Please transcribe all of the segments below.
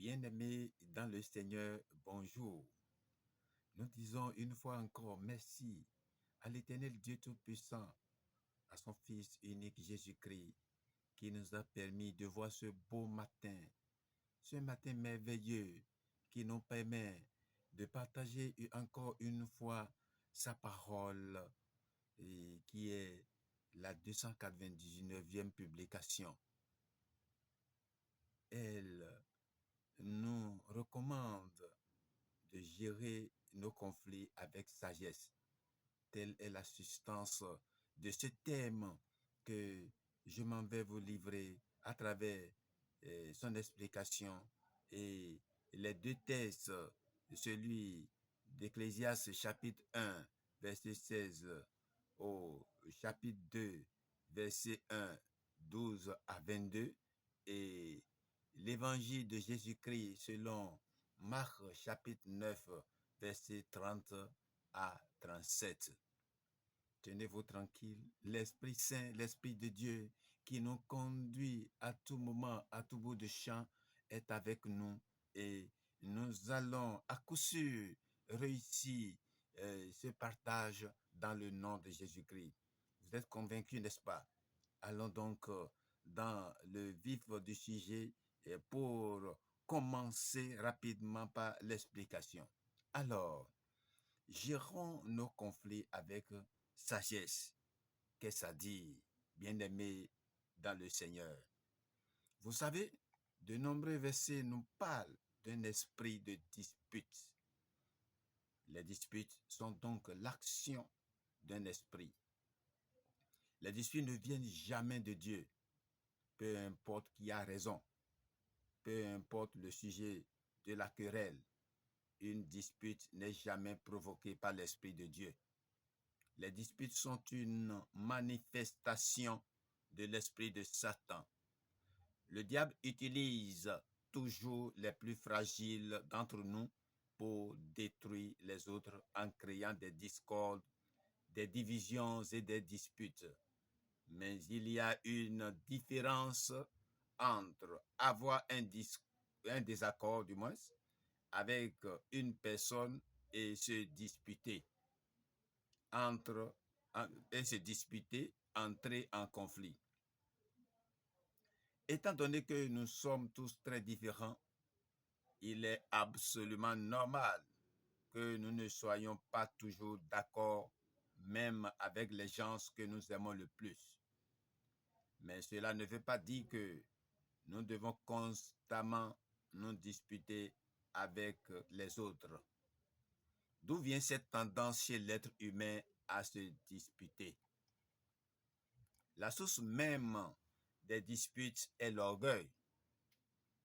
Bien-aimés dans le Seigneur, bonjour. Nous disons une fois encore merci à l'Éternel Dieu Tout-Puissant, à son Fils unique Jésus-Christ, qui nous a permis de voir ce matin merveilleux, qui nous permet de partager encore une fois sa parole, et qui est la 299e publication. Elle nous recommande de gérer nos conflits avec sagesse. Telle est la substance de ce thème que je m'en vais vous livrer à travers son explication et les deux textes, celui d'Ecclésiaste chapitre 1, verset 16 au chapitre 2, verset 1, 12 à 22 et l'évangile de Jésus-Christ selon Marc chapitre 9, verset 30 à 37. Tenez-vous tranquille, l'Esprit Saint, l'Esprit de Dieu qui nous conduit à tout moment, à tout bout de champ, est avec nous et nous allons à coup sûr réussir ce partage dans le nom de Jésus-Christ. Vous êtes convaincus, n'est-ce pas? Allons donc dans le vif du sujet pour commencer rapidement par l'explication. Alors, gérons nos conflits avec sagesse. Qu'est-ce que ça dit, bien-aimés dans le Seigneur? Vous savez, de nombreux versets nous parlent d'un esprit de dispute. Les disputes sont donc l'action d'un esprit. Les disputes ne viennent jamais de Dieu, peu importe qui a raison, peu importe le sujet de la querelle. Une dispute n'est jamais provoquée par l'Esprit de Dieu. Les disputes sont une manifestation de l'esprit de Satan. Le diable utilise toujours les plus fragiles d'entre nous pour détruire les autres en créant des discordes, des divisions et des disputes. Mais il y a une différence entre avoir un désaccord, du moins, avec une personne et se disputer. Entrer en conflit. Étant donné que nous sommes tous très différents, il est absolument normal que nous ne soyons pas toujours d'accord, même avec les gens que nous aimons le plus. Mais cela ne veut pas dire que nous devons constamment nous disputer avec les autres. D'où vient cette tendance chez l'être humain à se disputer? La source même des disputes est l'orgueil.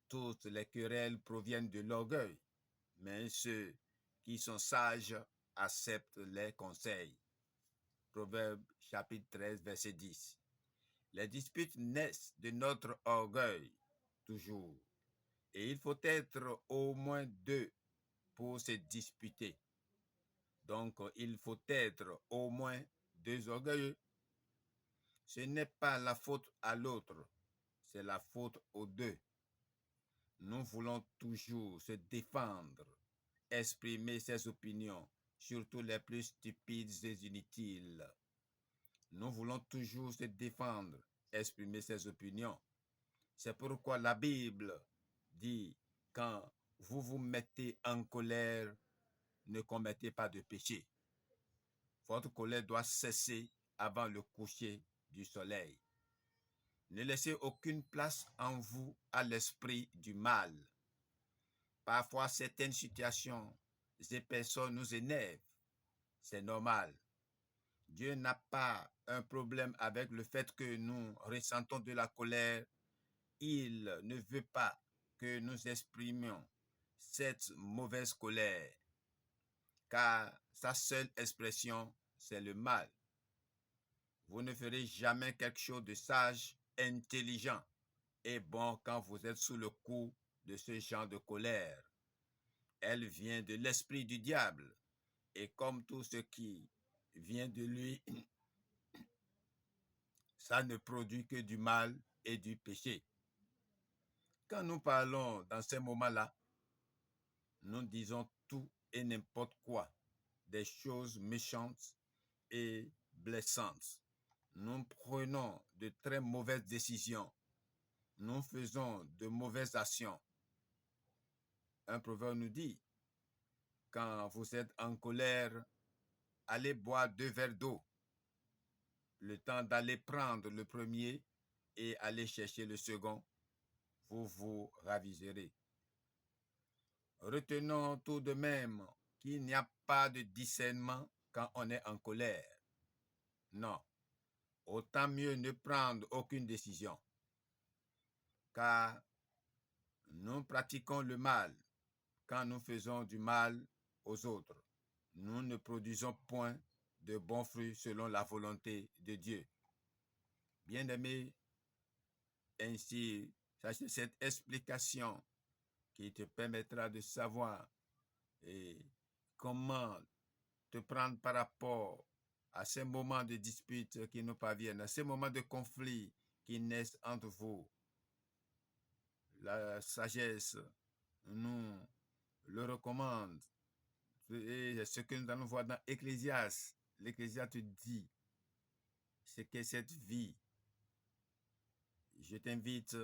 Toutes les querelles proviennent de l'orgueil, mais ceux qui sont sages acceptent les conseils. Proverbe chapitre 13, verset 10. Les disputes naissent de notre orgueil, toujours. Et il faut être au moins deux pour se disputer. Donc, il faut être au moins deux orgueilleux. Ce n'est pas la faute à l'autre, c'est la faute aux deux. Nous voulons toujours se défendre, exprimer ses opinions, surtout les plus stupides et inutiles. Nous voulons toujours se défendre, exprimer ses opinions. C'est pourquoi la Bible dit, quand vous vous mettez en colère, ne commettez pas de péché. Votre colère doit cesser avant le coucher du soleil. Ne laissez aucune place en vous à l'esprit du mal. Parfois, certaines situations et personnes nous énervent. C'est normal. Dieu n'a pas un problème avec le fait que nous ressentons de la colère. Il ne veut pas que nous exprimions cette mauvaise colère, car sa seule expression, c'est le mal. Vous ne ferez jamais quelque chose de sage, intelligent et bon quand vous êtes sous le coup de ce genre de colère. Elle vient de l'esprit du diable, et comme tout ce qui vient de lui, ça ne produit que du mal et du péché. Quand nous parlons dans ces moments-là, nous disons tout et n'importe quoi, des choses méchantes et blessantes. Nous prenons de très mauvaises décisions. Nous faisons de mauvaises actions. Un proverbe nous dit, quand vous êtes en colère, allez boire 2 verres d'eau. Le temps d'aller prendre le premier et aller chercher le second, vous vous raviserez. Retenons tout de même qu'il n'y a pas de discernement quand on est en colère. Non, autant mieux ne prendre aucune décision, car nous pratiquons le mal quand nous faisons du mal aux autres. Nous ne produisons point de bons fruits selon la volonté de Dieu. Bien-aimé, ainsi, sachez cette explication qui te permettra de savoir comment te prendre par rapport à ces moments de dispute qui nous parviennent, à ces moments de conflit qui naissent entre vous. La sagesse nous le recommande. Et ce que nous allons voir dans Ecclésiaste, l'Ecclésiaste dit, c'est que cette vie, je t'invite,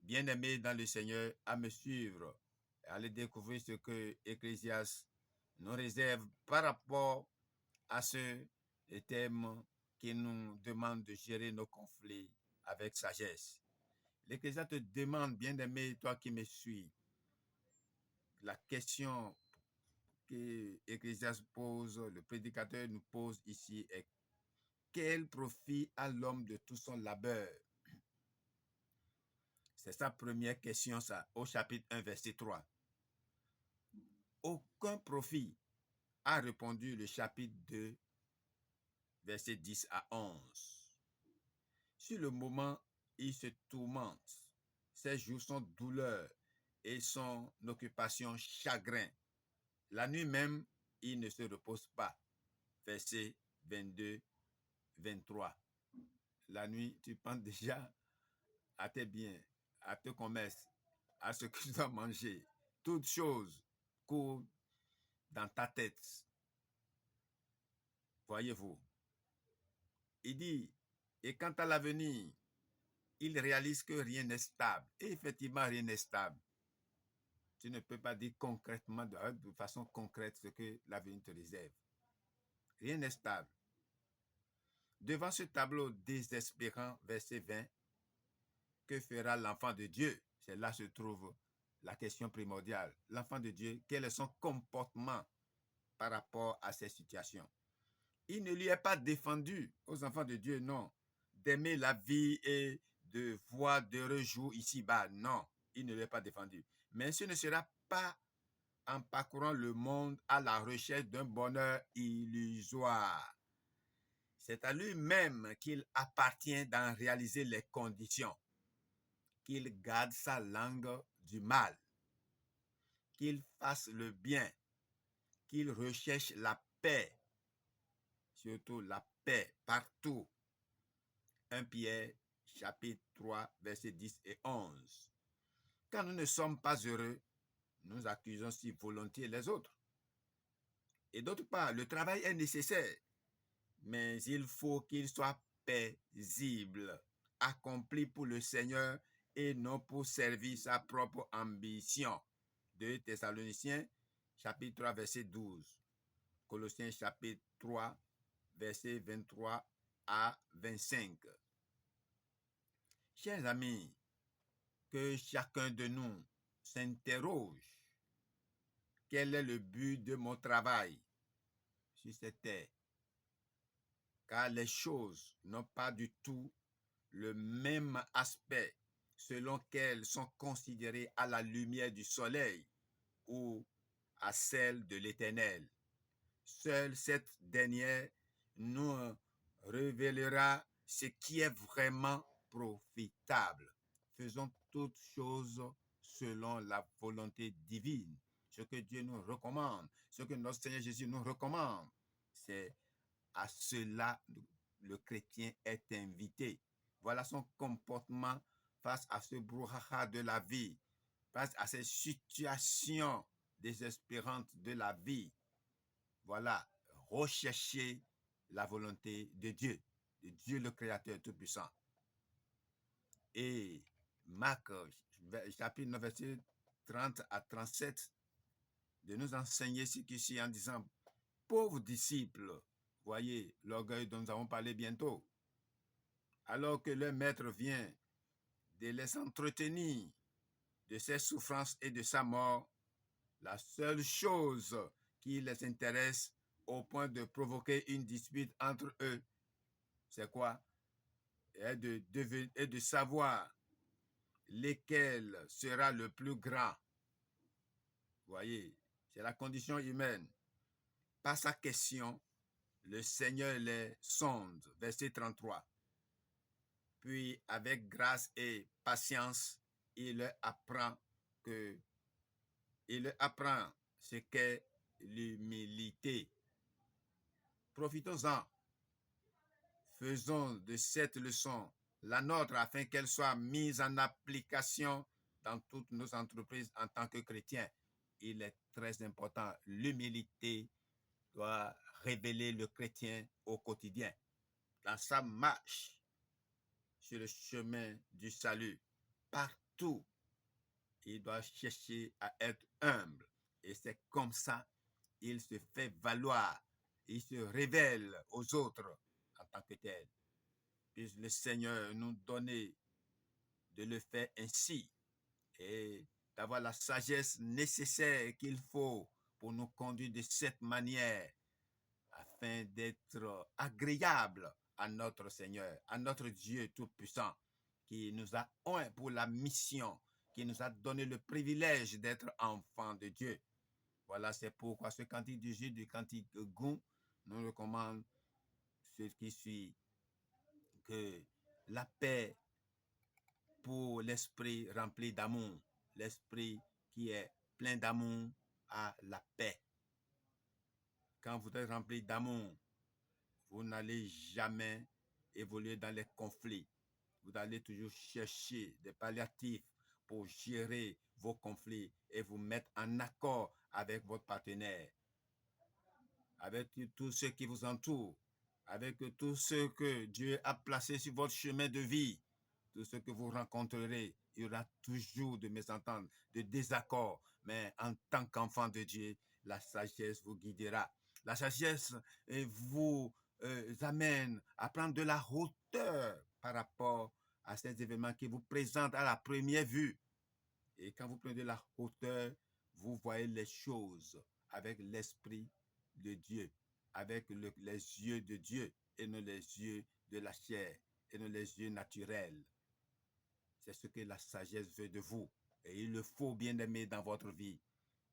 bien-aimé dans le Seigneur, à me suivre, à aller découvrir ce que Ecclésiaste nous réserve par rapport à ce thème qui nous demande de gérer nos conflits avec sagesse. L'Ecclésiaste te demande, bien-aimé, toi qui me suis, la question que Ecclésiaste pose, le prédicateur nous pose ici est: quel profit a l'homme de tout son labeur? C'est sa première question, ça, au chapitre 1, verset 3. Aucun profit, a répondu le chapitre 2, verset 10 à 11. Sur le moment, il se tourmente. Ses jours sont douleur et son occupation chagrin. La nuit même, il ne se repose pas. Verset 22, 23. La nuit, tu penses déjà à tes biens, à tes commerces, à ce que tu dois manger. Toutes choses courent dans ta tête. Voyez-vous. Il dit, et quant à l'avenir, il réalise que rien n'est stable. Et effectivement, rien n'est stable. Tu ne peux pas dire concrètement, de façon concrète, ce que l'avenir te réserve. Rien n'est stable. Devant ce tableau désespérant, verset 20, que fera l'enfant de Dieu? C'est là que se trouve la question primordiale. L'enfant de Dieu, quel est son comportement par rapport à ces situations? Il ne lui est pas défendu aux enfants de Dieu, non, d'aimer la vie et de voir d'heureux jours ici-bas. Non, il ne lui est pas défendu. Mais ce ne sera pas en parcourant le monde à la recherche d'un bonheur illusoire. C'est à lui-même qu'il appartient d'en réaliser les conditions. Qu'il garde sa langue du mal, qu'il fasse le bien, qu'il recherche la paix, surtout la paix partout. 1 Pierre, chapitre 3, versets 10 et 11. Quand nous ne sommes pas heureux, nous accusons si volontiers les autres. Et d'autre part, le travail est nécessaire, mais il faut qu'il soit paisible, accompli pour le Seigneur et non pour servir sa propre ambition. 2 Thessaloniciens, chapitre 3, verset 12. Colossiens, chapitre 3, verset 23 à 25. Chers amis, que chacun de nous s'interroge. Quel est le but de mon travail sur cette terre? Car les choses n'ont pas du tout le même aspect selon qu'elles sont considérées à la lumière du soleil ou à celle de l'Éternel. Seule cette dernière nous révélera ce qui est vraiment profitable. Faisons toutes choses selon la volonté divine. Ce que Dieu nous recommande, ce que notre Seigneur Jésus nous recommande, c'est à cela le chrétien est invité. Voilà son comportement face à ce brouhaha de la vie. face à ces situations désespérantes de la vie, voilà, recherchez la volonté de Dieu le Créateur Tout-Puissant. Et Marc, chapitre 9, verset 30 à 37, de nous enseigner ce qui est en disant, pauvres disciples, voyez l'orgueil dont nous avons parlé bientôt, alors que leur maître vient de les entretenir de ses souffrances et de sa mort, la seule chose qui les intéresse au point de provoquer une dispute entre eux, c'est quoi? Et de savoir lequel sera le plus grand. Voyez, c'est la condition humaine. Par sa question, le Seigneur les sonde. Verset 33. Puis, avec grâce et patience, il leur apprend ce qu'est l'humilité. Profitons-en. Faisons de cette leçon la nôtre afin qu'elle soit mise en application dans toutes nos entreprises en tant que chrétiens. Il est très important. L'humilité doit révéler le chrétien au quotidien. Dans sa marche sur le chemin du salut, partout, il doit chercher à être humble. Et c'est comme ça il se fait valoir. Il se révèle aux autres en tant que tel. Puisse le Seigneur nous donner de le faire ainsi et d'avoir la sagesse nécessaire qu'il faut pour nous conduire de cette manière afin d'être agréable à notre Seigneur, à notre Dieu Tout-Puissant qui nous a oint pour la mission, qui nous a donné le privilège d'être enfants de Dieu. Voilà, c'est pourquoi ce cantique du Dieu, du cantique Goum, nous recommande ce qui suit, que la paix pour l'esprit rempli d'amour, l'esprit qui est plein d'amour a la paix. Quand vous êtes rempli d'amour, vous n'allez jamais évoluer dans les conflits. Vous allez toujours chercher des palliatifs pour gérer vos conflits et vous mettre en accord avec votre partenaire, avec tous ceux qui vous entourent, avec tous ceux que Dieu a placés sur votre chemin de vie. Tout ce que vous rencontrerez, il y aura toujours de mésententes, de désaccords. Mais en tant qu'enfant de Dieu, la sagesse vous guidera. La sagesse vous amène à prendre de la hauteur par rapport à ces événements qui vous présentent à la première vue. Et quand vous prenez de la hauteur, vous voyez les choses avec l'esprit de Dieu, avec les yeux de Dieu et non les yeux de la chair et non les yeux naturels. C'est ce que la sagesse veut de vous. Et il le faut, bien aimé, dans votre vie.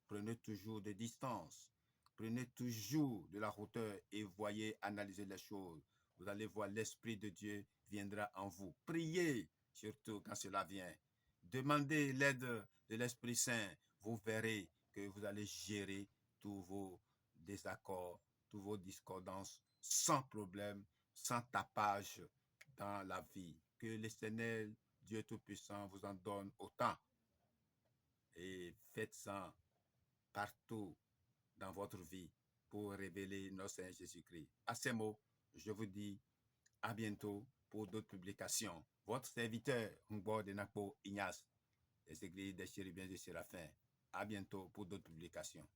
Prenez toujours des distances. Prenez toujours de la hauteur et voyez analyser les choses. Vous allez voir l'Esprit de Dieu viendra en vous. Priez, surtout quand cela vient. Demandez l'aide de l'Esprit Saint. Vous verrez que vous allez gérer tous vos désaccords, tous vos discordances sans problème, sans tapage dans la vie. Que l'Éternel Dieu Tout-Puissant vous en donne autant. Et faites-en partout dans votre vie pour révéler notre Seigneur Jésus-Christ. À ces mots, je vous dis à bientôt pour d'autres publications. Votre serviteur, Ngbo de Nakpo Ignace, des églises des chérubins et des séraphins. À bientôt pour d'autres publications.